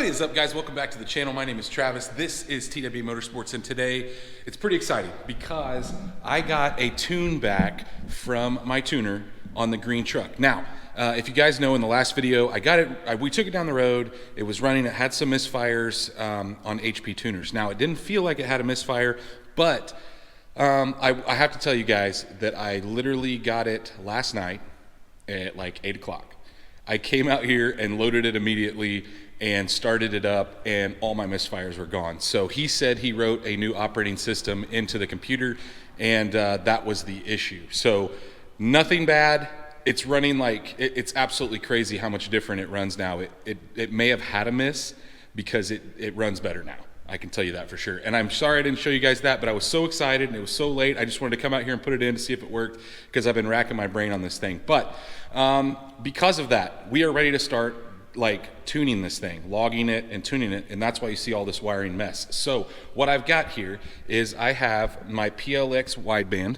What is up, guys? Welcome back to the channel. My name is Travis. This is TW Motorsports, and today it's pretty exciting because I got a tune back from my tuner on the green truck. Now, if you guys know, in the last video, I got it. We took it down the road. It was running. It had some misfires on HP tuners. Now, it didn't feel like it had a misfire, but I have to tell you guys that I literally got it last night at like 8 o'clock. I came out here and loaded it immediately and started it up, and all my misfires were gone. So he said he wrote a new operating system into the computer, and that was the issue. So nothing bad. It's running like, it's absolutely crazy how much different it runs now. It may have had a miss because it runs better now. I can tell you that for sure. And I'm sorry I didn't show you guys that, but I was so excited and it was so late. I just wanted to come out here and put it in to see if it worked because I've been racking my brain on this thing. But because of that, we are ready to start like tuning this thing, logging it and tuning it, and that's why you see all this wiring mess. So what I've got here is I have my PLX wideband,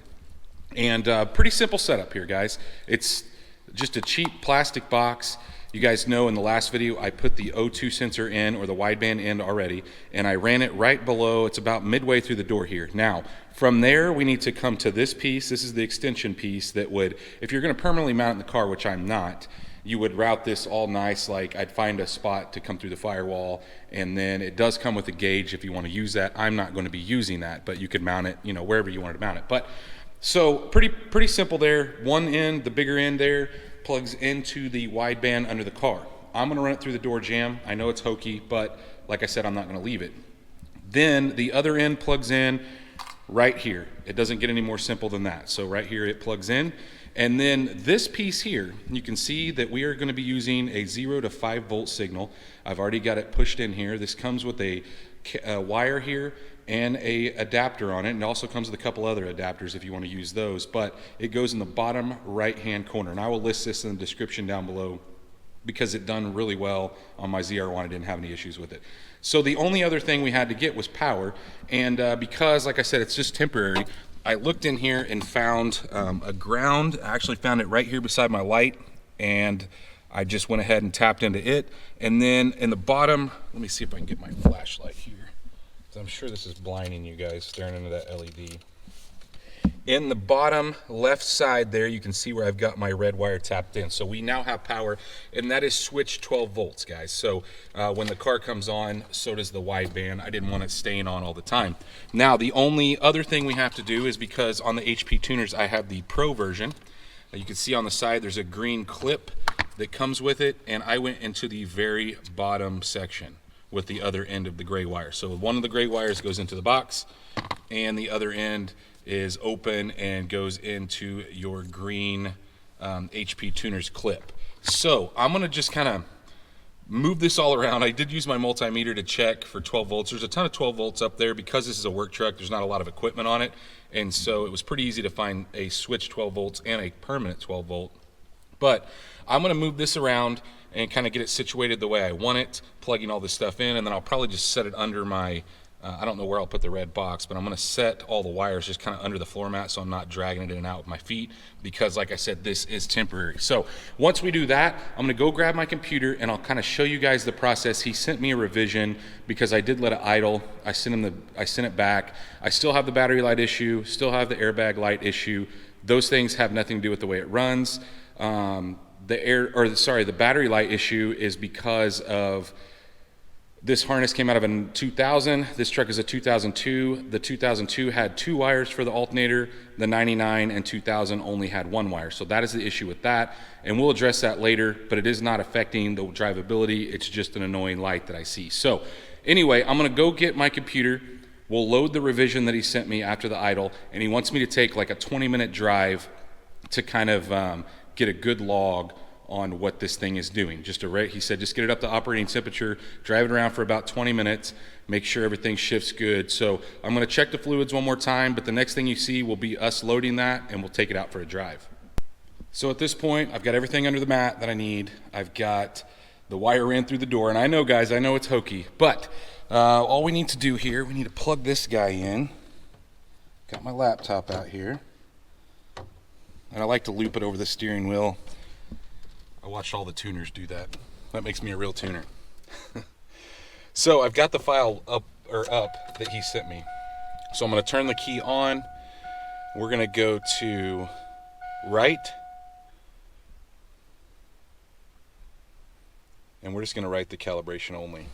and pretty simple setup here, guys. It's just a cheap plastic box. You guys know in the last video I put the O2 sensor in, or the wideband in already, and I ran it right below. It's about midway through the door here. Now from there we need to come to this piece. This is the extension piece that would, if you're going to permanently mount it in the car, which I'm not, you would route this all nice, like I'd find a spot to come through the firewall, and then it does come with a gauge if you want to use that. I'm not going to be using that, but you could mount it, you know, wherever you wanted to mount it. But so pretty simple there. One end, the bigger end there, plugs into the wideband under the car. I'm going to run it through the door jamb. I know it's hokey, but like I said, I'm not going to leave it. Then the other end plugs in right here. It doesn't get any more simple than that. So right here it plugs in. And then this piece here, you can see that we are going to be using a 0 to 5 volt signal. I've already got it pushed in here. This comes with a wire here and a adapter on it, and it also comes with a couple other adapters if you want to use those, but it goes in the bottom right hand corner, and I will list this in the description down below because it done really well on my ZR1. I didn't have any issues with it. So the only other thing we had to get was power, and because, like I said, it's just temporary, I looked in here and found a ground. I actually found it right here beside my light, and I just went ahead and tapped into it. And then in the bottom, let me see if I can get my flashlight here. I'm sure this is blinding you guys staring into that LED. In the bottom left side there, you can see where I've got my red wire tapped in. So we now have power, and that is switched 12 volts, guys. So when the car comes on, so does the wideband. I didn't want it staying on all the time. Now, the only other thing we have to do is, because on the HP tuners, I have the Pro version. You can see on the side, there's a green clip that comes with it, and I went into the very bottom section with the other end of the gray wire. So one of the gray wires goes into the box, and the other end is open and goes into your green HP tuners clip. So I'm gonna just kind of move this all around. I did use my multimeter to check for 12 volts. There's a ton of 12 volts up there. Because this is a work truck, there's not a lot of equipment on it, and so it was pretty easy to find a switch 12 volts and a permanent 12 volt. But I'm gonna move this around and kind of get it situated the way I want it, plugging all this stuff in, and then I'll probably just set it under my, I don't know where I'll put the red box, but I'm gonna set all the wires just kind of under the floor mat so I'm not dragging it in and out with my feet, because like I said, this is temporary. So once we do that, I'm gonna go grab my computer and I'll kind of show you guys the process. He sent me a revision because I did let it idle. I sent it back. I still have the battery light issue, still have the airbag light issue. Those things have nothing to do with the way it runs. The battery light issue is because of this harness came out of a 2000. This truck is a 2002. The 2002 had 2 wires for the alternator. The 99 and 2000 only had 1 wire. So that is the issue with that, and we'll address that later, but it is not affecting the drivability. It's just an annoying light that I see. So anyway, I'm gonna go get my computer. We'll load the revision that he sent me after the idle, and he wants me to take like a 20-minute drive to kind of get a good log on what this thing is doing. He said just get it up to operating temperature, drive it around for about 20 minutes, make sure everything shifts good. So I'm going to check the fluids one more time, but the next thing you see will be us loading that, and we'll take it out for a drive. So at this point, I've got everything under the mat that I need. I've got the wire in through the door, and I know, guys, I know it's hokey, but all we need to do here, we need to plug this guy in. Got my laptop out here, and I like to loop it over the steering wheel. I watched all the tuners do that. That makes me a real tuner. So I've got the file up that he sent me. So I'm going to turn the key on. We're going to go to right. And we're just going to write the calibration only.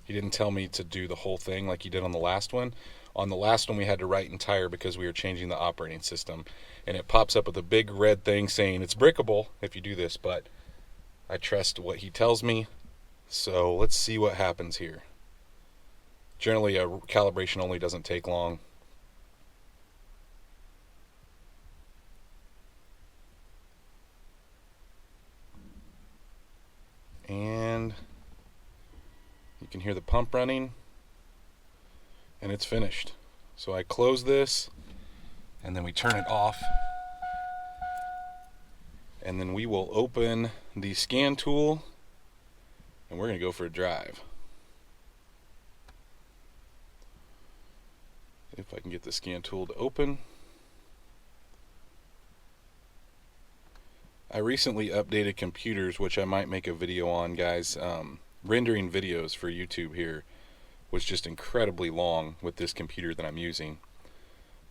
He didn't tell me to do the whole thing like he did on the last one. On the last one we had to write entire because we were changing the operating system. And it pops up with a big red thing saying it's brickable if you do this, but I trust what he tells me. So let's see what happens here. Generally, a calibration only doesn't take long. And you can hear the pump running, and it's finished. So I close this, and then we turn it off. And then we will open the scan tool, and we're going to go for a drive. If I can get the scan tool to open. I recently updated computers, which I might make a video on, guys. Rendering videos for YouTube here was just incredibly long with this computer that I'm using.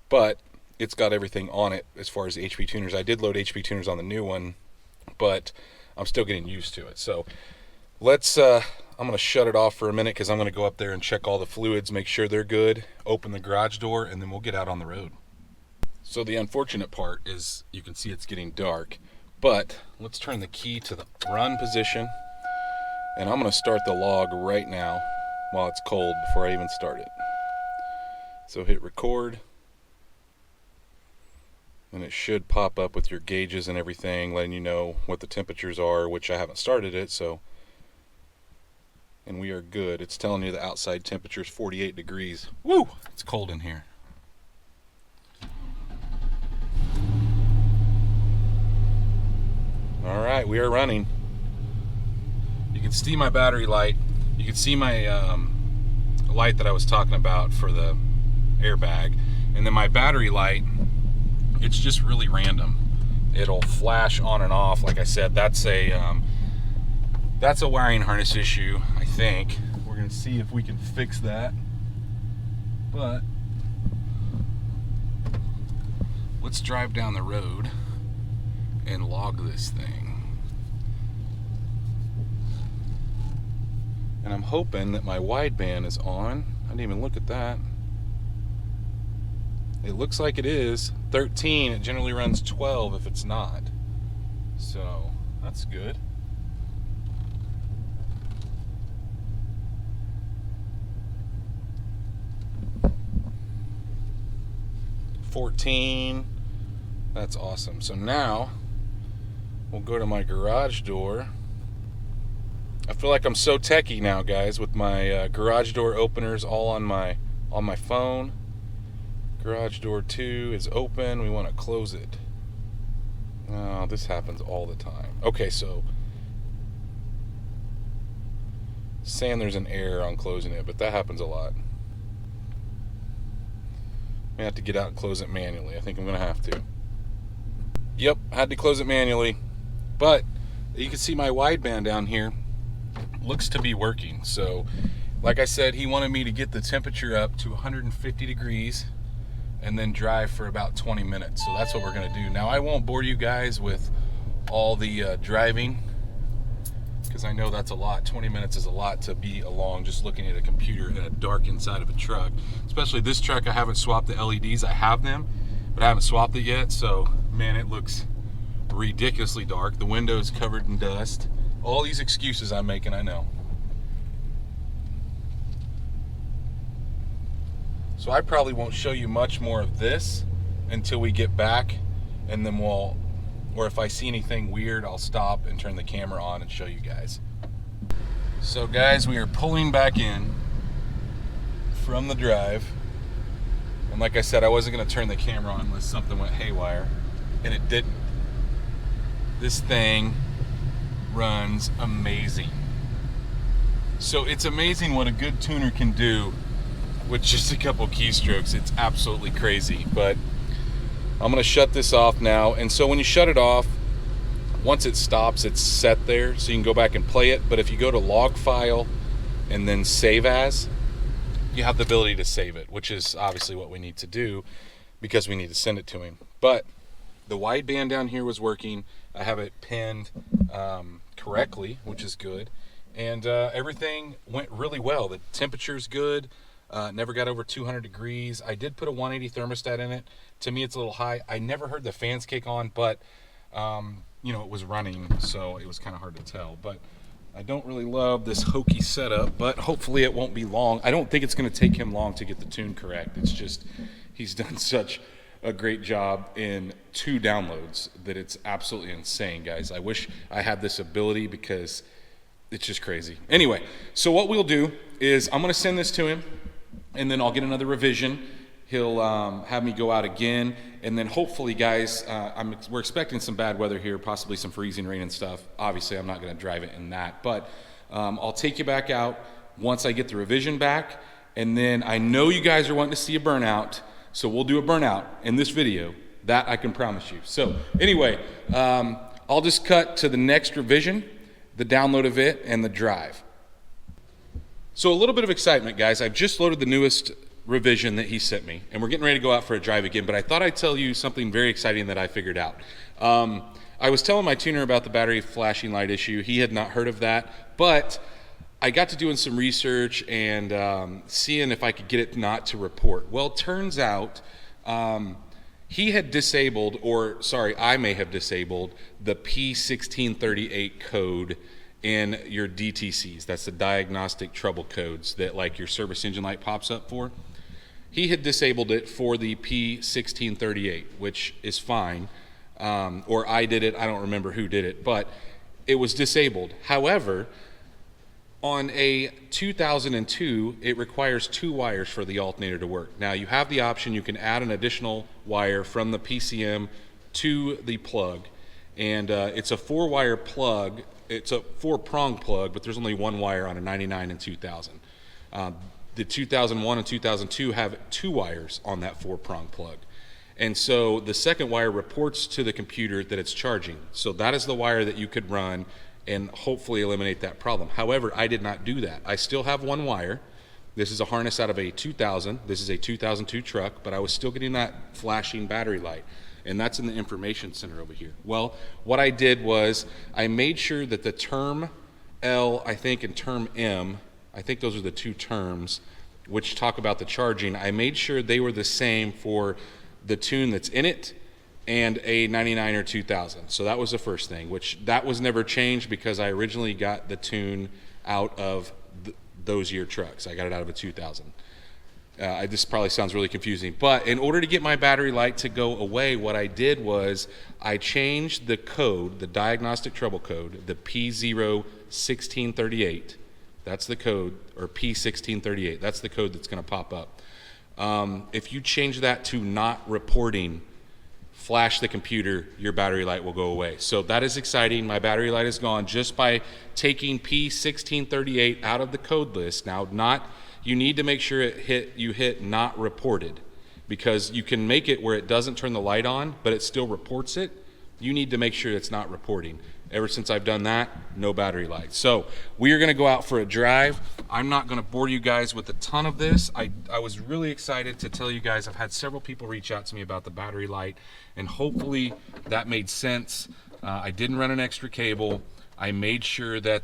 But it's got everything on it as far as HP tuners. I did load HP tuners on the new one, but I'm still getting used to it. So let's I'm going to shut it off for a minute because I'm going to go up there and check all the fluids, make sure they're good, open the garage door, and then we'll get out on the road. So the unfortunate part is you can see it's getting dark, but let's turn the key to the run position, and I'm going to start the log right now while it's cold before I even start it. So hit record, and it should pop up with your gauges and everything, letting you know what the temperatures are, which I haven't started it, so. And we are good. It's telling you the outside temperature is 48 degrees. Woo! It's cold in here. All right, we are running. You can see my battery light. You can see my light that I was talking about for the airbag. And then my battery light, it's just really random. It'll flash on and off. Like I said, that's a wiring harness issue, I think. We're going to see if we can fix that. But let's drive down the road and log this thing. And I'm hoping that my wideband is on. I didn't even look at that. It looks like it is 13. It generally runs 12 if it's not. So that's good. $14. That's awesome. So now we'll go to my garage door. I feel like I'm so techie now, guys, with my garage door openers all on my phone. Garage door 2 is open. We want to close it. Oh, this happens all the time. Okay, so saying there's an error on closing it, but that happens a lot. I have to get out and close it manually. I think I'm going to have to. Yep, I had to close it manually. But you can see my wideband down here looks to be working. So, like I said, he wanted me to get the temperature up to 150 degrees and then drive for about 20 minutes. So that's what we're going to do. Now, I won't bore you guys with all the driving, because I know that's a lot. 20 minutes is a lot to be along just looking at a computer in a dark inside of a truck. Especially this truck, I haven't swapped the LEDs. I have them, but I haven't swapped it yet. So, man, it looks ridiculously dark. The window's covered in dust. All these excuses I'm making, I know. So I probably won't show you much more of this until we get back, and then or if I see anything weird, I'll stop and turn the camera on and show you guys. So guys, we are pulling back in from the drive. And like I said, I wasn't gonna turn the camera on unless something went haywire, and it didn't. This thing runs amazing. So it's amazing what a good tuner can do with just a couple keystrokes. It's absolutely crazy. But I'm gonna shut this off now. And so when you shut it off, once it stops, it's set there, so you can go back and play it. But if you go to log file and then save as, you have the ability to save it, which is obviously what we need to do because we need to send it to him. But the wideband down here was working. I have it pinned correctly, which is good. And everything went really well. The temperature's good. Never got over 200 degrees. I did put a 180 thermostat in it. To me, it's a little high. I never heard the fans kick on, but you know, it was running, so it was kind of hard to tell. But I don't really love this hokey setup, but hopefully it won't be long. I don't think it's going to take him long to get the tune correct. It's just he's done such a great job in 2 downloads that it's absolutely insane, guys. I wish I had this ability because it's just crazy. Anyway, so what we'll do is I'm going to send this to him, and then I'll get another revision. He'll have me go out again, and then hopefully, guys, we're expecting some bad weather here, possibly some freezing rain and stuff. Obviously, I'm not going to drive it in that, but I'll take you back out once I get the revision back, and then I know you guys are wanting to see a burnout, so we'll do a burnout in this video. That I can promise you. So anyway, I'll just cut to the next revision, the download of it, and the drive. So a little bit of excitement, guys. I've just loaded the newest revision that he sent me, and we're getting ready to go out for a drive again, but I thought I'd tell you something very exciting that I figured out. I was telling my tuner about the battery flashing light issue. He had not heard of that, but I got to doing some research and seeing if I could get it not to report. Well, it turns out he had disabled, or sorry, I may have disabled the P1638 code in your DTCs. That's the diagnostic trouble codes that like your service engine light pops up for. He had disabled it for the P1638, which is fine. Or I did it, I don't remember who did it, but it was disabled. However, on a 2002, it requires 2 wires for the alternator to work. Now you have the option, you can add an additional wire from the PCM to the plug, and it's a 4-wire plug. It's a 4-prong plug, but there's only 1 wire on a 99 and 2000. The 2001 and 2002 have 2 wires on that 4-prong plug. And so the second wire reports to the computer that it's charging. So that is the wire that you could run and hopefully eliminate that problem. However, I did not do that. I still have 1 wire. This is a harness out of a 2000. This is a 2002 truck, but I was still getting that flashing battery light. And that's in the information center over here. Well, what I did was I made sure that the term L, I think, and term M, I think those are the 2 terms which talk about the charging. I made sure they were the same for the tune that's in it and a 99 or 2000. So that was the first thing, which that was never changed because I originally got the tune out of those year trucks. I got it out of a 2000. This probably sounds really confusing, but in order to get my battery light to go away, what I did was I changed the code, the diagnostic trouble code, the P01638. That's the code, or P1638. That's the code that's going to pop up. If you change that to not reporting, flash the computer, your battery light will go away. So that is exciting. My battery light is gone just by taking P1638 out of the code list. Now, you need to make sure you hit not reported, because you can make it where it doesn't turn the light on, but it still reports it. You need to make sure it's not reporting. Ever since I've done that, no battery light. So we are going to go out for a drive. I'm not going to bore you guys with a ton of this. I was really excited to tell you guys. I've had several people reach out to me about the battery light, and hopefully that made sense. I didn't run an extra cable. I made sure that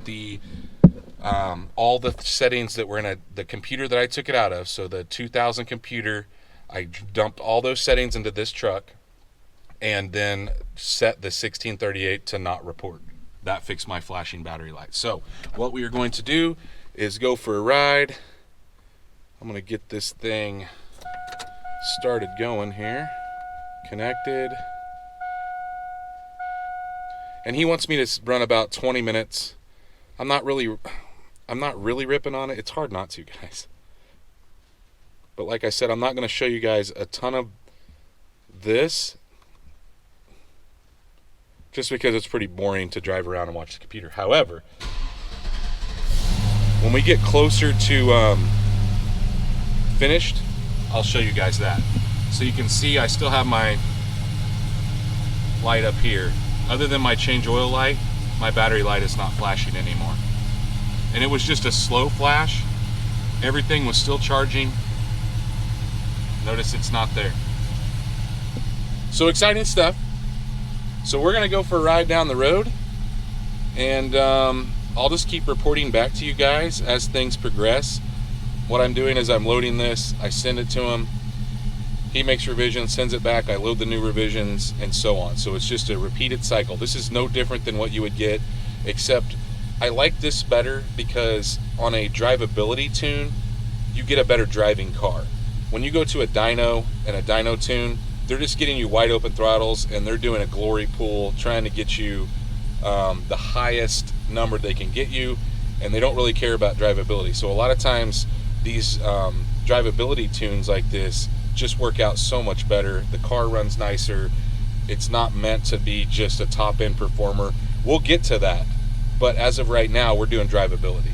all the settings that were in the computer that I took it out of, so the 2000 computer, I dumped all those settings into this truck and then set the 1638 to not report. That fixed my flashing battery light. So what we are going to do is go for a ride. I'm going to get this thing started going here, connected. And he wants me to run about 20 minutes. I'm not really ripping on it. It's hard not to, guys. But like I said, I'm not going to show you guys a ton of this, just because it's pretty boring to drive around and watch the computer. However, when we get closer to finished, I'll show you guys that. So you can see I still have my light up here. Other than my change oil light, my battery light is not flashing anymore. and it was just a slow flash. Everything was still charging. Notice it's not there. So exciting stuff. So we're gonna go for a ride down the road, and I'll just keep reporting back to you guys as things progress. What I'm doing is I'm loading this, I send it to him, he makes revisions, sends it back, I load the new revisions, and so on. So it's just a repeated cycle. This is no different than what you would get, except I like this better because on a drivability tune, you get a better driving car. When you go to a dyno and a dyno tune, they're just getting you wide open throttles, and they're doing a glory pool, trying to get you the highest number they can get you, and they don't really care about drivability. So a lot of times these drivability tunes like this just work out so much better. The car runs nicer. It's not meant to be just a top end performer. We'll get to that, but as of right now, we're doing drivability.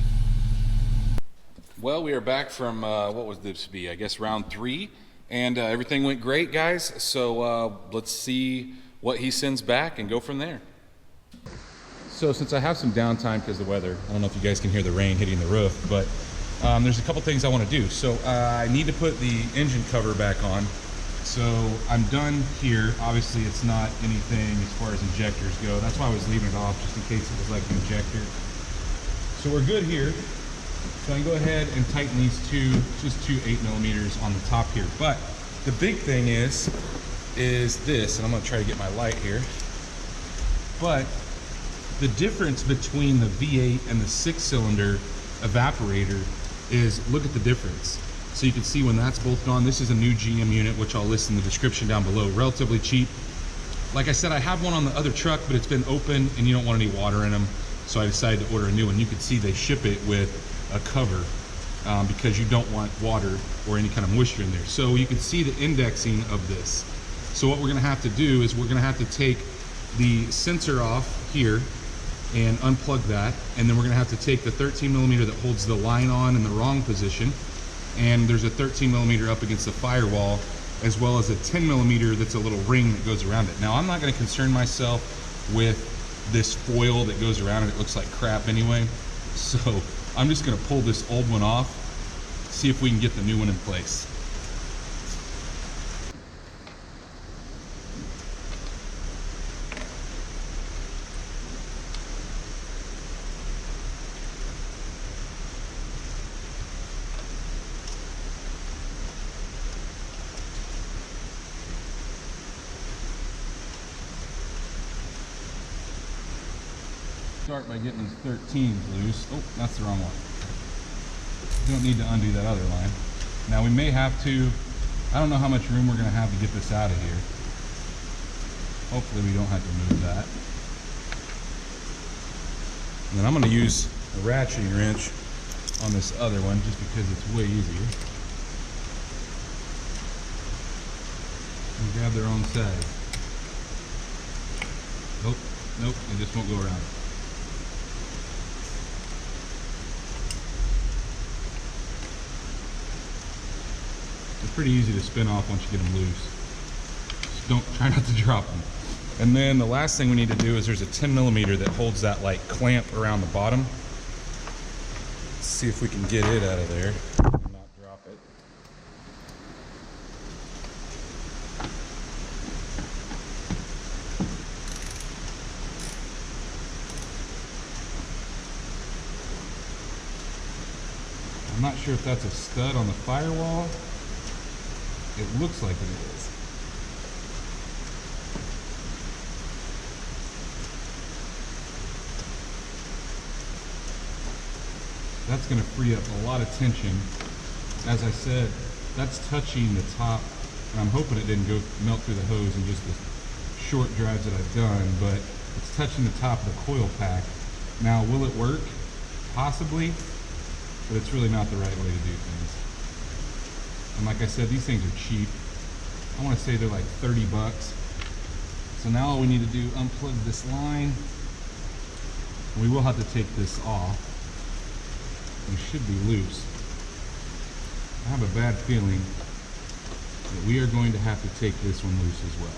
Well, we are back from what was this be? I guess round 3, and everything went great, guys. So let's see what he sends back and go from there. So since I have some downtime because of the weather, I don't know if you guys can hear the rain hitting the roof, but there's a couple things I want to do. So I need to put the engine cover back on. So I'm done here. Obviously it's not anything as far as injectors go. That's why I was leaving it off, just in case it was like an injector. So we're good here. So I can go ahead and tighten these just two 8mm on the top here. But the big thing is this, and I'm gonna try to get my light here. But the difference between the V8 and the 6-cylinder evaporator is, look at the difference. So you can see when that's both gone, this is a new GM unit, which I'll list in the description down below, relatively cheap. Like I said, I have one on the other truck, but it's been open and you don't want any water in them. So I decided to order a new one. You can see they ship it with a cover because you don't want water or any kind of moisture in there. So you can see the indexing of this. So what we're gonna have to do is we're gonna have to take the sensor off here and unplug that, and then we're gonna have to take the 13mm that holds the line on in the wrong position, and there's a 13mm up against the firewall, as well as a 10mm that's a little ring that goes around it. Now I'm not gonna concern myself with this foil that goes around it. It looks like crap anyway, so I'm just gonna pull this old one off, see if we can get the new one in place. Start by getting these 13s loose. Oh, that's the wrong one. You don't need to undo that other line. Now we may have to, I don't know how much room we're gonna have to get this out of here. Hopefully we don't have to move that. And then I'm gonna use a ratcheting wrench on this other one just because it's way easier. And grab their own side. Oh, nope, it just won't go around. They're pretty easy to spin off once you get them loose. Just try not to drop them. And then the last thing we need to do is there's a 10mm that holds that like clamp around the bottom. Let's see if we can get it out of there and not drop it. I'm not sure if that's a stud on the firewall. It looks like it is. That's going to free up a lot of tension. As I said, that's touching the top, and I'm hoping it didn't go melt through the hose in just the short drives that I've done, but it's touching the top of the coil pack. Now, will it work? Possibly, but it's really not the right way to do things. And like I said, these things are cheap. I want to say they're like 30 bucks. So now all we need to do, unplug this line. We will have to take this off. It should be loose. I have a bad feeling that we are going to have to take this one loose as well.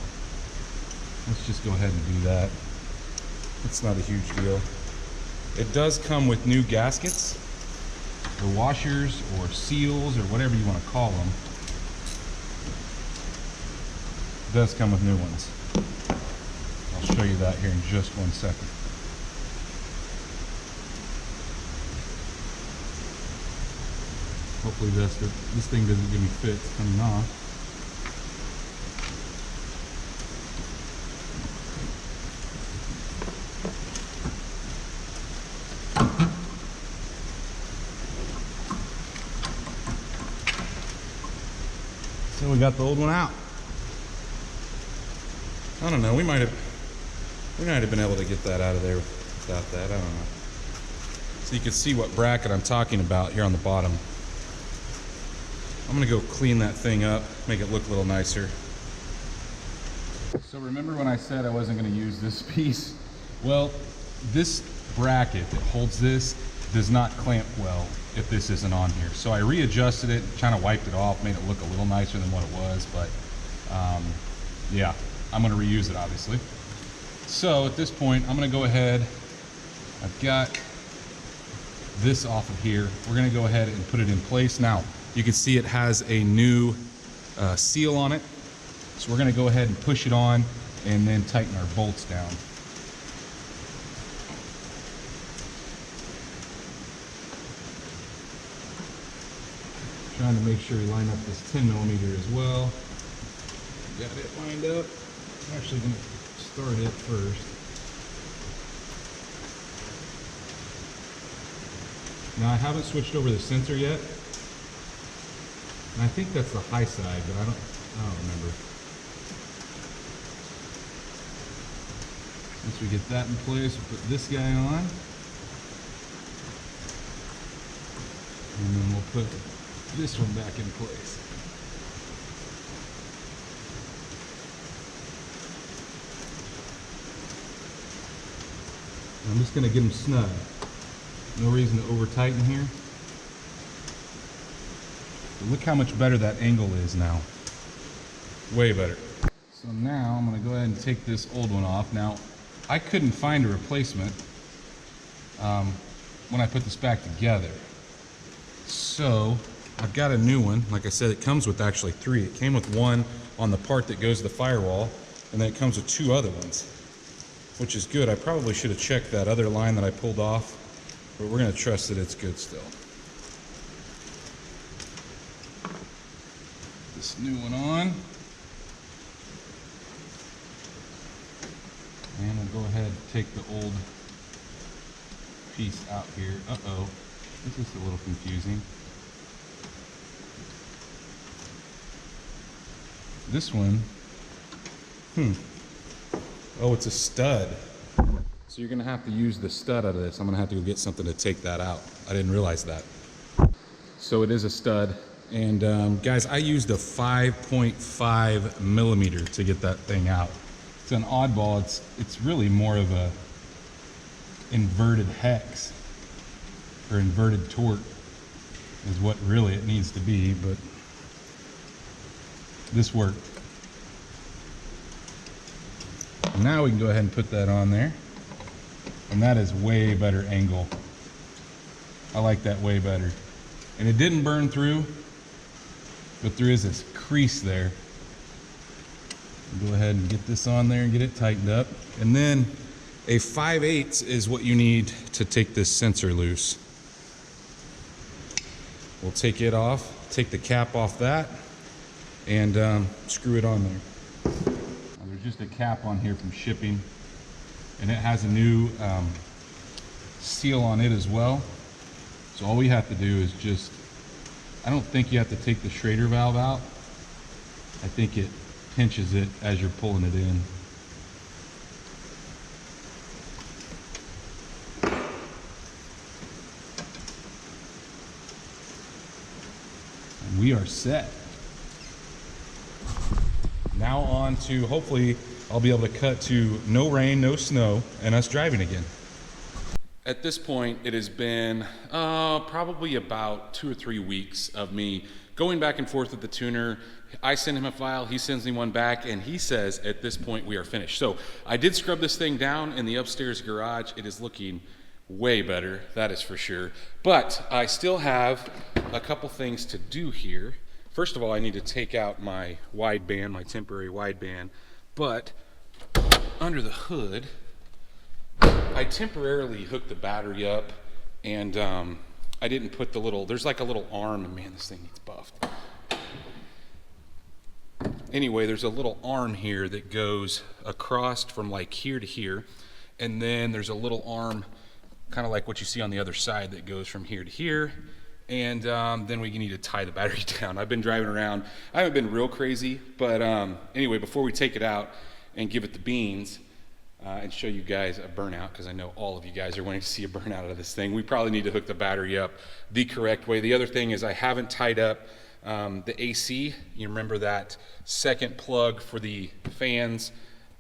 Let's just go ahead and do that. It's not a huge deal. It does come with new gaskets, or washers, or seals, or whatever you want to call them. It does come with new ones. I'll show you that here in just 1 second. Hopefully this thing doesn't give me fits coming off. So we got the old one out. I don't know, we might have been able to get that out of there without that, I don't know. So you can see what bracket I'm talking about here on the bottom. I'm gonna go clean that thing up, make it look a little nicer. So remember when I said I wasn't gonna use this piece? Well, this bracket that holds this does not clamp well if this isn't on here. So I readjusted it, kind of wiped it off, made it look a little nicer than what it was, but yeah, I'm gonna reuse it obviously. So at this point, I'm gonna go ahead, I've got this off of here. We're gonna go ahead and put it in place. Now, you can see it has a new seal on it. So we're gonna go ahead and push it on and then tighten our bolts down. Trying to make sure we line up this 10mm as well. Got it lined up. I'm actually gonna start it first. Now I haven't switched over the sensor yet. And I think that's the high side, but I don't remember. Once we get that in place, we'll put this guy on. And then we'll put this one back in place. I'm just going to get them snug. No reason to over tighten here. But look how much better that angle is now. Way better. So now I'm going to go ahead and take this old one off. Now, I couldn't find a replacement when I put this back together. So I've got a new one. Like I said, it comes with actually 3. It came with one on the part that goes to the firewall, and then it comes with 2 other ones, which is good. I probably should have checked that other line that I pulled off, but we're going to trust that it's good still. This new one on. And we'll go ahead and take the old piece out here. Uh-oh, this is a little confusing. This one, oh, it's a stud. So you're gonna have to use the stud out of this. I'm gonna have to go get something to take that out. I didn't realize that. So it is a stud. And guys, I used a 5.5mm to get that thing out. It's an oddball. It's really more of a inverted hex or inverted torque is what really it needs to be, but this worked. Now we can go ahead and put that on there. And that is way better angle. I like that way better. And it didn't burn through, but there is this crease there. Go ahead and get this on there and get it tightened up. And then a 5/8 is what you need to take this sensor loose. We'll take it off, take the cap off that, and screw it on there. Now, there's just a cap on here from shipping, and it has a new seal on it as well. So all we have to do is just, I don't think you have to take the Schrader valve out. I think it pinches it as you're pulling it in. And we are set. Now on to, hopefully, I'll be able to cut to no rain, no snow, and us driving again. At this point, it has been probably about 2 or 3 weeks of me going back and forth with the tuner. I send him a file, he sends me one back, and he says at this point we are finished. So I did scrub this thing down in the upstairs garage. It is looking way better, that is for sure. But I still have a couple things to do here. First of all, I need to take out my wideband, my temporary wideband. But under the hood, I temporarily hooked the battery up, and I didn't put the little, there's like a little arm, and man, this thing needs buffed. Anyway, there's a little arm here that goes across from like here to here, and then there's a little arm kind of like what you see on the other side that goes from here to here, and then we need to tie the battery down. I've been driving around. I haven't been real crazy, but anyway, before we take it out and give it the beans and show you guys a burnout, because I know all of you guys are wanting to see a burnout out of this thing, we probably need to hook the battery up the correct way. The other thing is I haven't tied up the AC. You remember that second plug for the fans?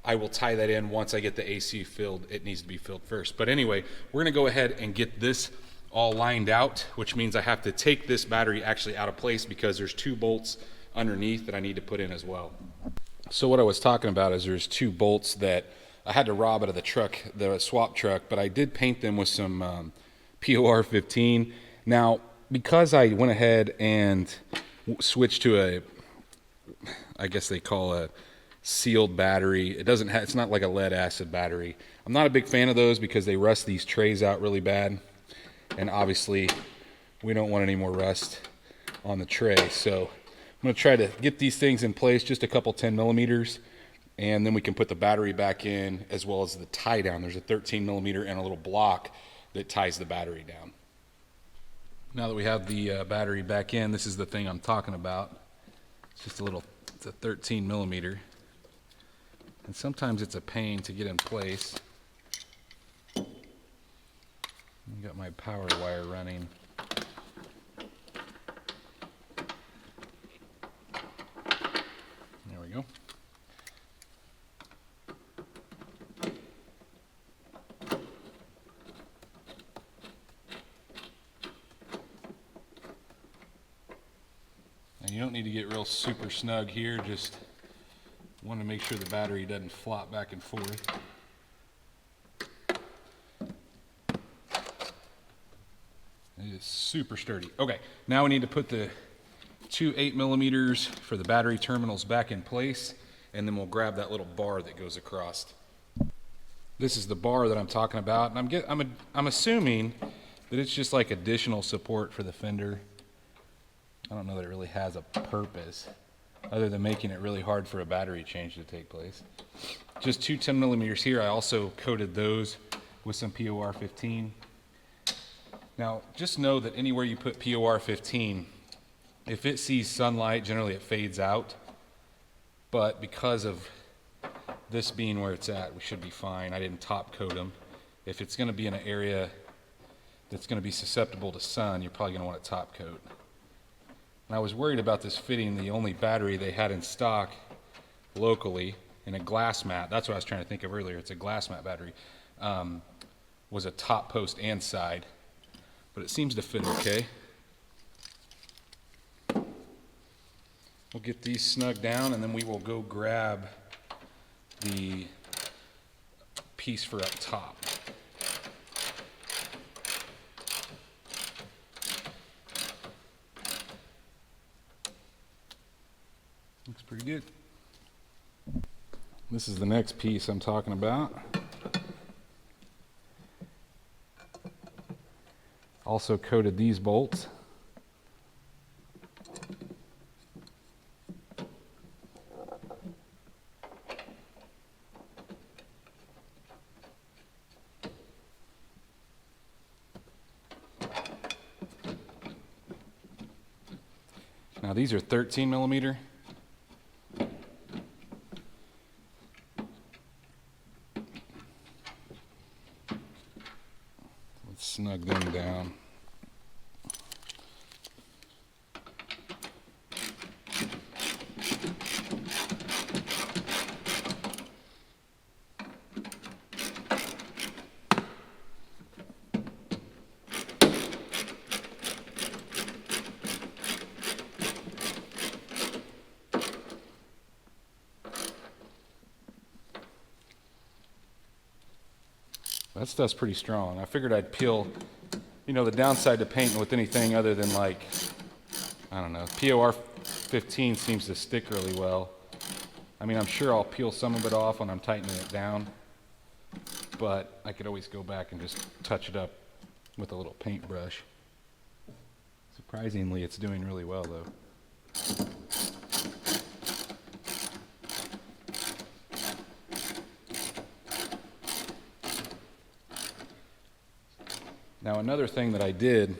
I will tie that in once I get the AC filled. It needs to be filled first. But anyway, we're gonna go ahead and get this all lined out, which means I have to take this battery actually out of place because there's 2 bolts underneath that I need to put in as well. So what I was talking about is there's 2 bolts that I had to rob out of the truck, the swap truck, but I did paint them with some POR 15. Now, because I went ahead and switched to a, I guess they call a sealed battery. It doesn't have, it's not like a lead acid battery. I'm not a big fan of those because they rust these trays out really bad, and obviously we don't want any more rust on the tray. So I'm going to try to get these things in place, just a couple 10 millimeters, and then we can put the battery back in as well as the tie down. There's a 13 millimeter and a little block that ties the battery down. Now that we have the battery back in, this is the thing I'm talking about. It's just a little, it's a 13 millimeter. And sometimes it's a pain to get in place. I got my power wire running. There we go. And you don't need to get real super snug here, just want to make sure the battery doesn't flop back and forth. It is super sturdy. Okay, now we need to put the 2 8 millimeters for the battery terminals back in place, and then we'll grab that little bar that goes across. This is the bar that I'm talking about, and I'm assuming that it's just like additional support for the fender. I don't know that it really has a purpose other than making it really hard for a battery change to take place. Just 2 10 millimeters here. I also coated those with some POR 15. Now, just know that anywhere you put POR 15, if it sees sunlight, generally it fades out. But because of this being where it's at, we should be fine. I didn't top coat them. If it's going to be in an area that's going to be susceptible to sun, you're probably going to want to top coat. And I was worried about this fitting the only battery they had in stock locally in a glass mat. That's what I was trying to think of earlier. It's a glass mat battery. Was a top post and side, but it seems to fit okay. We'll get these snug down, and then we will go grab the piece for up top. Looks pretty good. This is the next piece I'm talking about. Also coated these bolts. Now these are 13 millimeter. Let's snug them down. That stuff's pretty strong. I figured I'd peel, you know, the downside to painting with anything other than like, I don't know, POR 15 seems to stick really well. I mean, I'm sure I'll peel some of it off when I'm tightening it down, but I could always go back and just touch it up with a little paintbrush. Surprisingly, it's doing really well though. Now another thing that I did,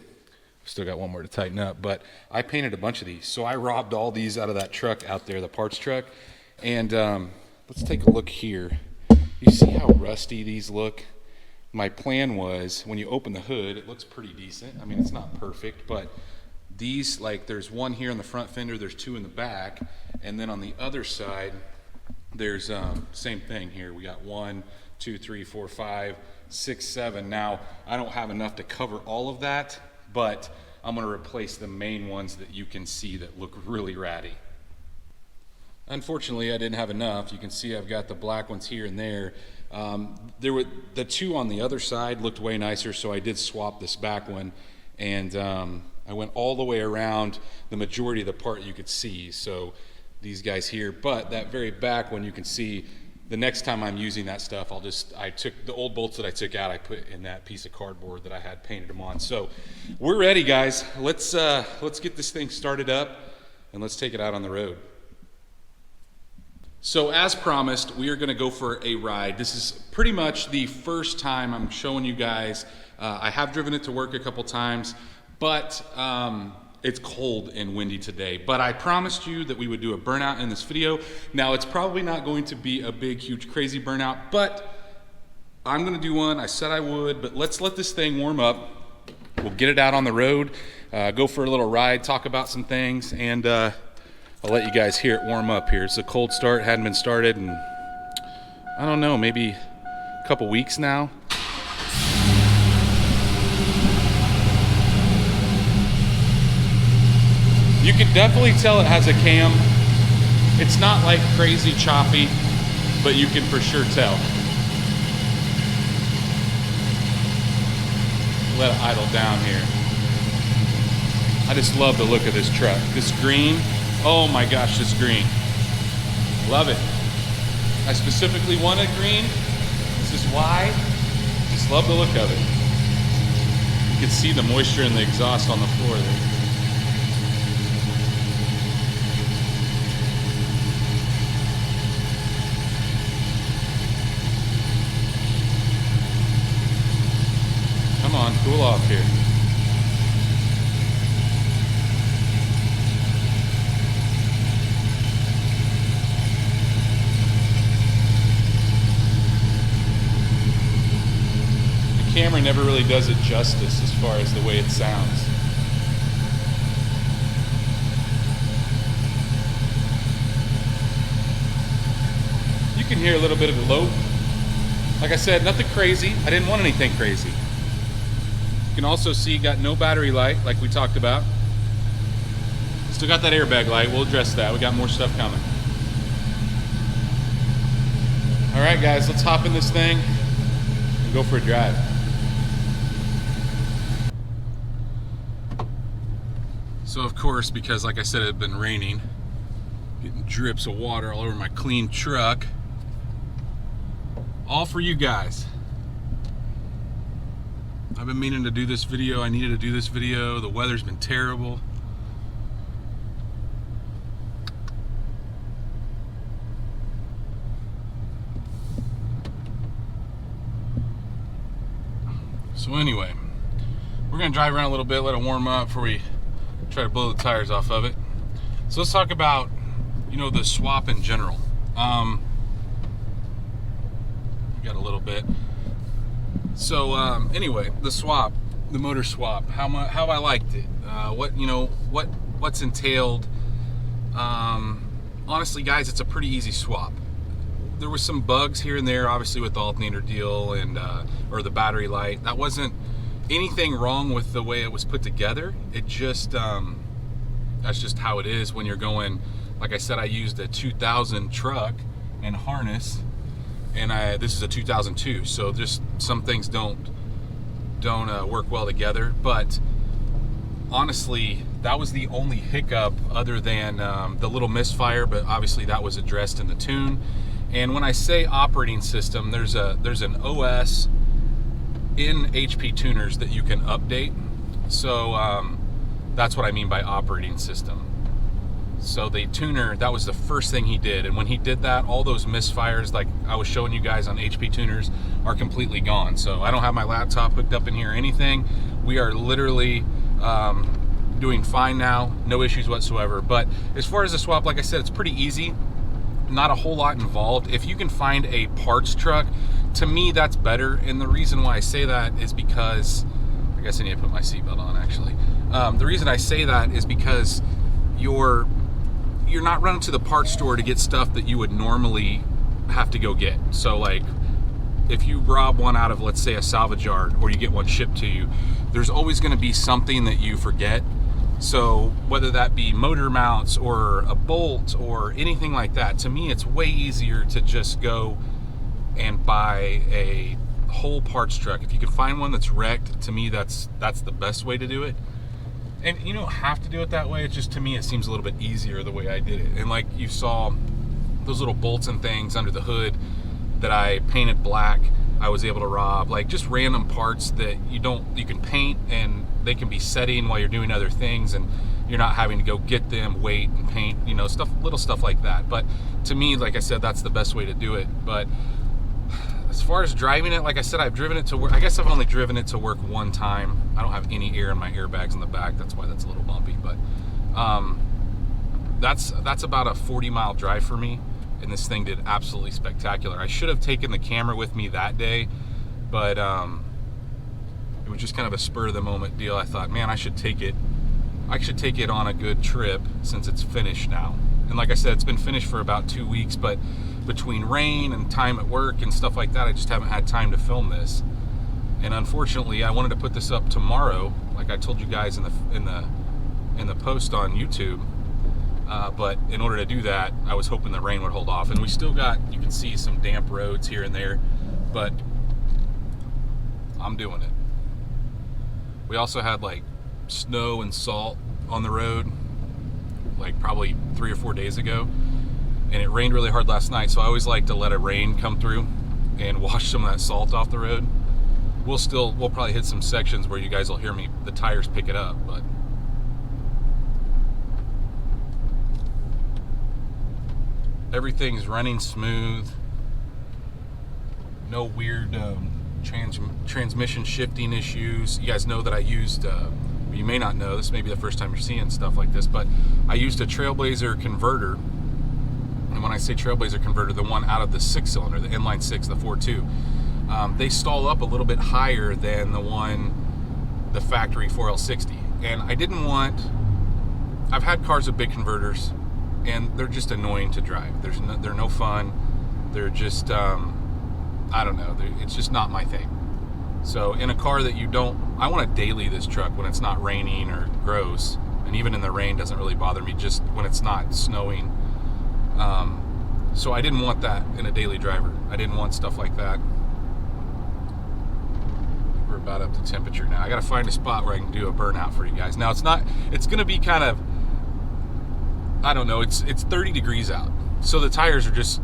still got one more to tighten up, but I painted a bunch of these. So I robbed all these out of that truck out there, the parts truck. And let's take a look here. You see how rusty these look? My plan was, when you open the hood, it looks pretty decent. I mean, it's not perfect, but these, like, there's one here in the front fender, there's two in the back, and then on the other side, there's same thing here. We got 1, 2, 3, 4, 5, 6, 7. Now, I don't have enough to cover all of that, but I'm gonna replace the main ones that you can see that look really ratty. Unfortunately, I didn't have enough. You can see I've got the black ones here and there. The two on the other side looked way nicer, so I did swap this back one, and I went all the way around the majority of the part you could see. So these guys here, but that very back one you can see, the next time I'm using that stuff, I took the old bolts that I took out, I put in that piece of cardboard that I had painted them on. So we're ready, guys. Let's get this thing started up and let's take it out on the road. So as promised, we are gonna go for a ride. This is pretty much the first time I'm showing you guys. I have driven it to work a couple times, but it's cold and windy today. But I promised you that we would do a burnout in this video. Now, it's probably not going to be a big, huge, crazy burnout, but I'm gonna do one. I said I would, but let's let this thing warm up. We'll get it out on the road, go for a little ride, talk about some things, and I'll let you guys hear it warm up here. It's a cold start, hadn't been started in, I don't know, maybe a couple weeks now. You can definitely tell it has a cam. It's not like crazy choppy, but you can for sure tell. Let it idle down here. I just love the look of this truck. This green, oh my gosh, this green. Love it. I specifically wanted green. This is why. Just love the look of it. You can see the moisture in the exhaust on the floor there. Come on, cool off here. The camera never really does it justice as far as the way it sounds. You can hear a little bit of the low. Like I said, nothing crazy. I didn't want anything crazy. You can also see got no battery light like we talked about. Still got that airbag light. We'll address that. We got more stuff coming. All right, guys, let's hop in this thing and go for a drive. So of course, because like I said, it had been raining, getting drips of water all over my clean truck. All for you guys. I've been meaning to do this video. I needed to do this video. The weather's been terrible. So anyway, we're gonna drive around a little bit, let it warm up before we try to blow the tires off of it. So let's talk about, the swap in general. We got a little bit. So anyway, the swap, the motor swap, how I liked it, what's entailed. Honestly, guys, it's a pretty easy swap. There was some bugs here and there, obviously with the alternator deal and or the battery light. That wasn't anything wrong with the way it was put together. It just that's just how it is when you're going. Like I said, I used a 2000 truck and harness, and this is a 2002, so just some things don't work well together. But honestly, that was the only hiccup other than the little misfire, but obviously that was addressed in the tune. And when I say operating system, there's an OS in HP tuners that you can update. So that's what I mean by operating system. So the tuner, that was the first thing he did. And when he did that, all those misfires, like I was showing you guys on HP tuners, are completely gone. So I don't have my laptop hooked up in here or anything. We are literally doing fine now, no issues whatsoever. But as far as the swap, like I said, it's pretty easy. Not a whole lot involved. If you can find a parts truck, to me that's better. And the reason why I say that is because, I guess I need to put my seatbelt on actually. The reason I say that is because you're not running to the parts store to get stuff that you would normally have to go get. So like if you rob one out of, let's say, a salvage yard, or you get one shipped to you, there's always going to be something that you forget. So whether that be motor mounts or a bolt or anything like that, to me it's way easier to just go and buy a whole parts truck. If you can find one that's wrecked, to me that's the best way to do it. And you don't have to do it that way. It's just, to me, it seems a little bit easier the way I did it. And like you saw, those little bolts and things under the hood that I painted black, I was able to rob. Like just random parts that you can paint, and they can be setting while you're doing other things, and you're not having to go get them, wait and paint, little stuff like that. But to me, like I said, that's the best way to do it. But as far as driving it, like I said, I've driven it to work. I guess I've only driven it to work one time. I don't have any air in my airbags in the back. That's why that's a little bumpy. But that's about a 40-mile drive for me, and this thing did absolutely spectacular. I should have taken the camera with me that day, but it was just kind of a spur-of-the-moment deal. I thought, man, I should take it on a good trip since it's finished now. And like I said, it's been finished for about 2 weeks, but between rain and time at work and stuff like that, I just haven't had time to film this. And unfortunately, I wanted to put this up tomorrow, like I told you guys in the post on YouTube. But in order to do that, I was hoping the rain would hold off. And we still got, you can see some damp roads here and there, but I'm doing it. We also had like snow and salt on the road, like probably 3 or 4 days ago. And it rained really hard last night, so I always like to let a rain come through and wash some of that salt off the road. We'll probably hit some sections where you guys will hear the tires pick it up, but everything's running smooth. No weird transmission shifting issues. You guys know that I used, you may not know, this may be the first time you're seeing stuff like this, but I used a Trailblazer converter. And when I say Trailblazer converter, the one out of the 6-cylinder, the inline 6, the 4.2, they stall up a little bit higher than the factory 4L60. And I didn't want, I've had cars with big converters, and they're just annoying to drive. They're no fun. They're just, I don't know, it's just not my thing. So in a car that I want to daily this truck when it's not raining or gross, and even in the rain doesn't really bother me, just when it's not snowing. So I didn't want that in a daily driver. I didn't want stuff like that. We're about up to temperature now. I gotta find a spot where I can do a burnout for you guys. Now it's gonna be kind of, I don't know, it's 30 degrees out. So the tires they're just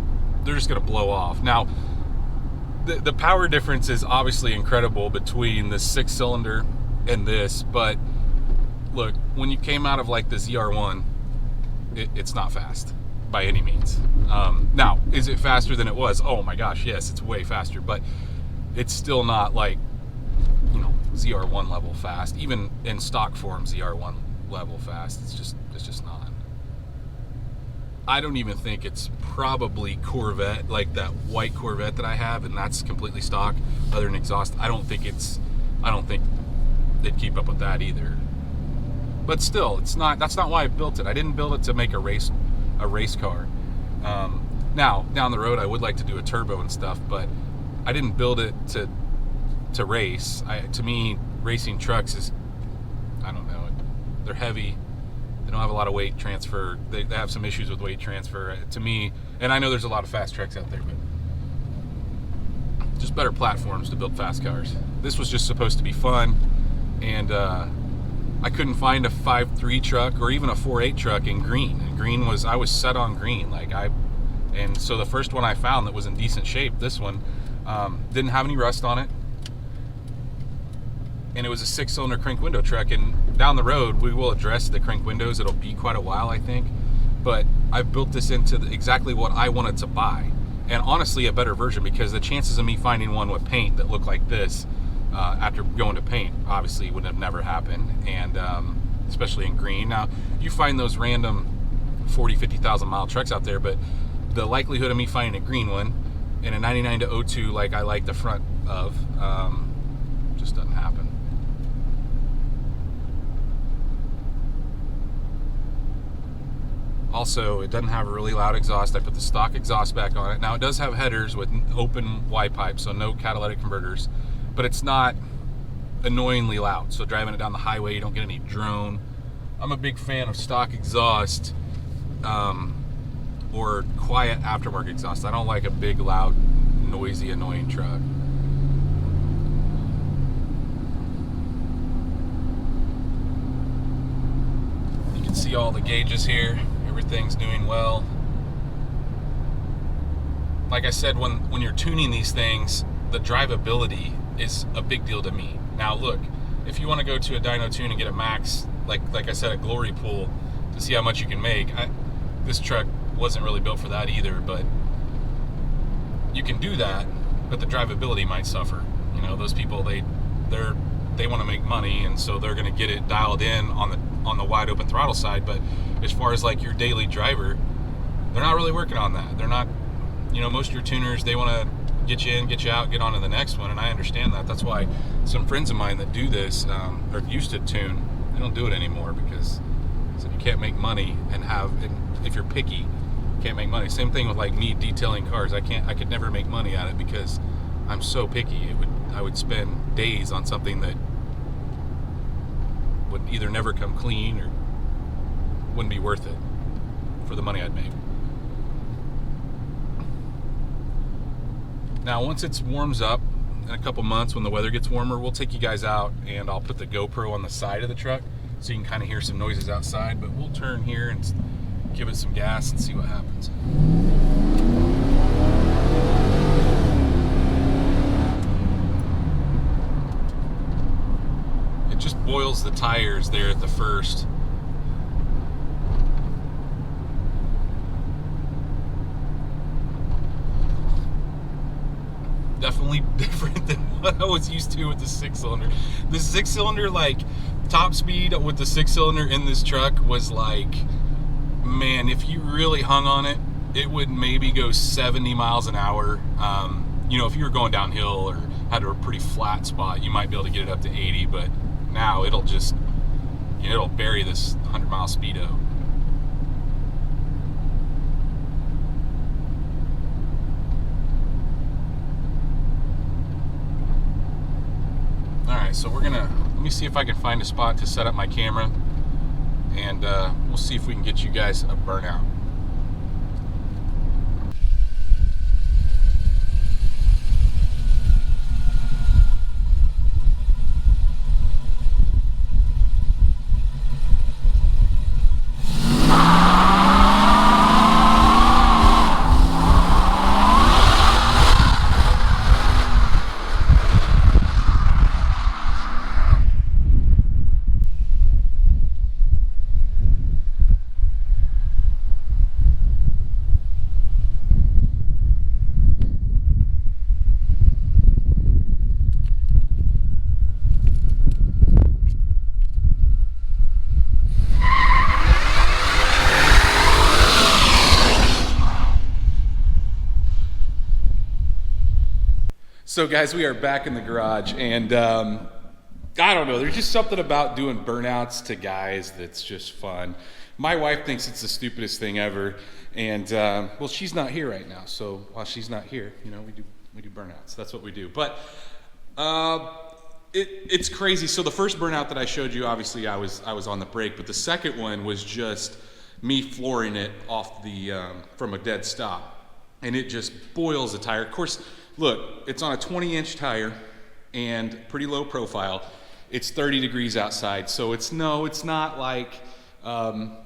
gonna blow off. Now, the power difference is obviously incredible between the 6-cylinder and this, but look, when you came out of like the ZR1, it's not fast by any means. Now, is it faster than it was? Oh my gosh, yes, it's way faster, but it's still not like, ZR1 level fast. Even in stock form, ZR1 level fast. It's just not. I don't even think it's probably Corvette, like that white Corvette that I have, and that's completely stock, other than exhaust. I don't think they'd keep up with that either. But still, that's not why I built it. I didn't build it to make a race car. Now, down the road, I would like to do a turbo and stuff, but I didn't build it to race. To me, racing trucks is, I don't know, they're heavy. They don't have a lot of weight transfer. They have some issues with weight transfer. To me, and I know there's a lot of fast trucks out there, but better platforms to build fast cars. This was just supposed to be fun, and I couldn't find a 5.3 truck or even a 4.8 truck in green. And green was, I was set on green. And so the first one I found that was in decent shape, this one, didn't have any rust on it. And it was a 6-cylinder crank window truck. And down the road, we will address the crank windows. It'll be quite a while, I think. But I've built this into exactly what I wanted to buy. And honestly, a better version, because the chances of me finding one with paint that looked like this after going to paint obviously would have never happened. And especially in green. Now, you find those random 40, 50,000 mile trucks out there, but the likelihood of me finding a green one in a 99 to 02 like I like the front of just doesn't happen. Also, it doesn't have a really loud exhaust. I put the stock exhaust back on it. Now, it does have headers with open Y pipe, so no catalytic converters, but it's not annoyingly loud. So driving it down the highway, you don't get any drone. I'm a big fan of stock exhaust or quiet aftermarket exhaust. I don't like a big, loud, noisy, annoying truck. You can see all the gauges here. Everything's doing well. Like I said, when you're tuning these things, the drivability is a big deal to me. Now look, if you want to go to a dyno tune and get a max, like I said, a glory pool to see how much you can make, this truck wasn't really built for that either, but you can do that, but the drivability might suffer. You know, those people, they want to make money, and so they're going to get it dialed in on the wide open throttle side. But as far as like your daily driver, they're not really working on that. They're not, you know, most of your tuners, they want to get you in, get you out, get on to the next one, and I understand that. That's why some friends of mine that do this or used to tune, they don't do it anymore, because so you can't make money and if you're picky, you can't make money. Same thing with like me detailing cars. I could never make money at it because I'm so picky. I would spend days on something that would either never come clean or wouldn't be worth it for the money I'd make. Now, once it warms up in a couple months, when the weather gets warmer, we'll take you guys out and I'll put the GoPro on the side of the truck so you can kind of hear some noises outside, but we'll turn here and give it some gas and see what happens. It just boils the tires there at the first. Definitely different than what I was used to with the 6-cylinder. The 6-cylinder, like, top speed with the 6-cylinder in this truck was like, man, if you really hung on it, it would maybe go 70 miles an hour. You know, if you were going downhill or had a pretty flat spot, you might be able to get it up to 80, but now it'll just, you know, it'll bury this 100-mile speedo. Alright, so let me see if I can find a spot to set up my camera, and we'll see if we can get you guys a burnout. So guys, we are back in the garage, and I don't know, there's just something about doing burnouts to guys that's just fun. My wife thinks it's the stupidest thing ever, and well, she's not here right now, so while she's not here, you know, we do burnouts. That's what we do. But it's crazy. So the first burnout that I showed you, obviously I was on the brake, but the second one was just me flooring it off the from a dead stop, and it just boils the tire. Of course, Look, it's on a 20-inch tire and pretty low profile. It's 30 degrees outside, so it's not like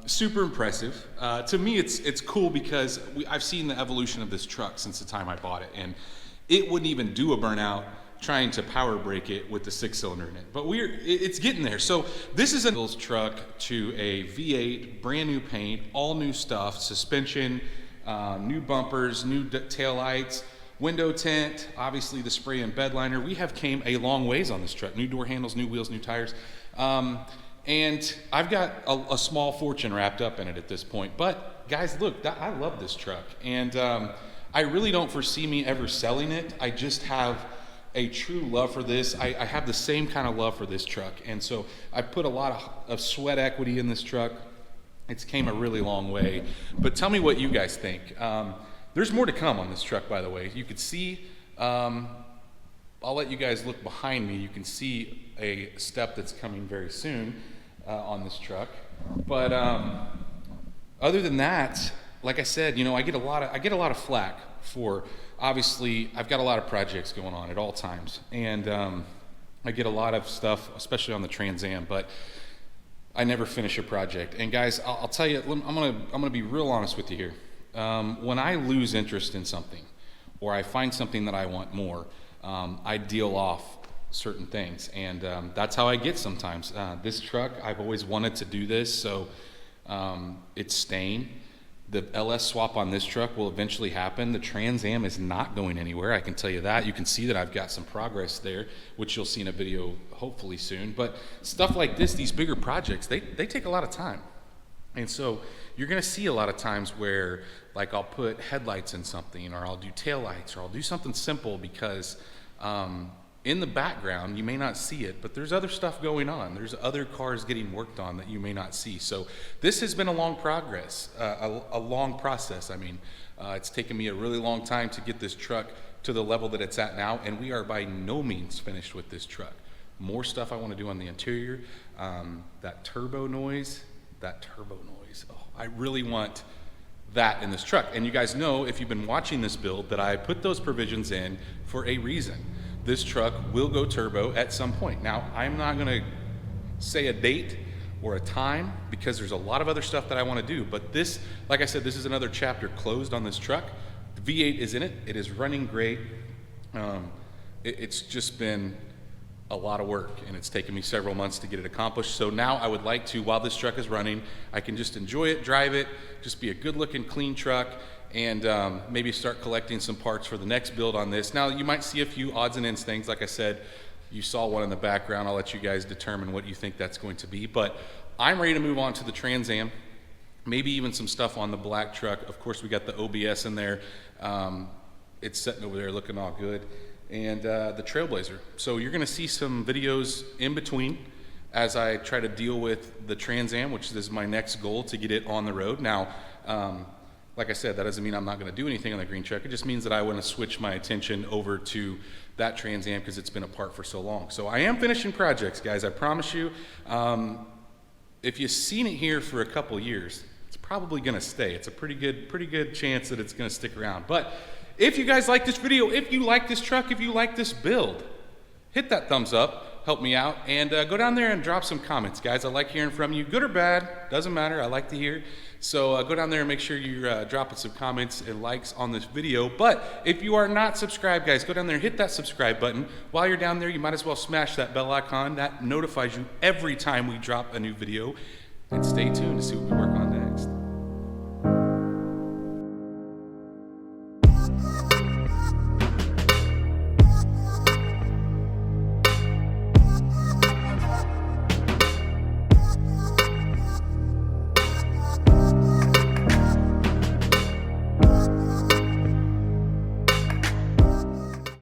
super impressive. To me, it's cool because I've seen the evolution of this truck since the time I bought it, and it wouldn't even do a burnout trying to power brake it with the 6-cylinder in it. But it's getting there. So this is a truck to a V8, brand new paint, all new stuff, suspension, new bumpers, new taillights, window tint, obviously the spray and bed liner. We have came a long ways on this truck. New door handles, new wheels, new tires. And I've got a small fortune wrapped up in it at this point. But guys, look, I love this truck. And I really don't foresee me ever selling it. I just have a true love for this. I have the same kind of love for this truck. And so I put a lot of sweat equity in this truck. It's came a really long way. But tell me what you guys think. There's more to come on this truck, by the way. You could see, I'll let you guys look behind me. You can see a step that's coming very soon on this truck. But other than that, like I said, you know, I get a lot of flack for, obviously, I've got a lot of projects going on at all times, and I get a lot of stuff, especially on the Trans Am, but I never finish a project. And guys, I'll tell you, I'm gonna be real honest with you here. When I lose interest in something, or I find something that I want more, I deal off certain things, and that's how I get sometimes. This truck, I've always wanted to do this, so it's staying. The LS swap on this truck will eventually happen. The Trans Am is not going anywhere, I can tell you that. You can see that I've got some progress there, which you'll see in a video hopefully soon. But stuff like this, these bigger projects, they take a lot of time. And so you're gonna see a lot of times where, like, I'll put headlights in something, or I'll do taillights, or I'll do something simple because in the background, you may not see it, but there's other stuff going on. There's other cars getting worked on that you may not see. So this has been a long long process. I mean, it's taken me a really long time to get this truck to the level that it's at now, and we are by no means finished with this truck. More stuff I want to do on the interior. That turbo noise. Oh, I really want that in this truck. And you guys know, if you've been watching this build, that I put those provisions in for a reason. This truck will go turbo at some point. Now, I'm not gonna say a date or a time because there's a lot of other stuff that I wanna do, but this, like I said, this is another chapter closed on this truck. The V8 is in it. It is running great. It's just been a lot of work, and it's taken me several months to get it accomplished. So now I would like to, while this truck is running, I can just enjoy it, drive it, just be a good looking, clean truck, and maybe start collecting some parts for the next build on this. Now, you might see a few odds and ends things. Like I said, you saw one in the background. I'll let you guys determine what you think that's going to be. But I'm ready to move on to the Trans Am, maybe even some stuff on the black truck. Of course, we got the OBS in there. It's sitting over there looking all good. And the Trailblazer. So you're gonna see some videos in between as I try to deal with the Trans Am, which is my next goal, to get it on the road. Now, like I said, that doesn't mean I'm not gonna do anything on the green truck. It just means that I wanna switch my attention over to that Trans Am because it's been apart for so long. So I am finishing projects, guys, I promise you. If you've seen it here for a couple years, it's probably gonna stay. It's a pretty good chance that it's gonna stick around. But if you guys like this video, if you like this truck, if you like this build, hit that thumbs up, help me out, and go down there and drop some comments, guys. I like hearing from you, good or bad, doesn't matter, I like to hear. So go down there and make sure you're dropping some comments and likes on this video. But if you are not subscribed, guys, go down there and hit that subscribe button. While you're down there, you might as well smash that bell icon. That notifies you every time we drop a new video. And stay tuned to see what we work on next.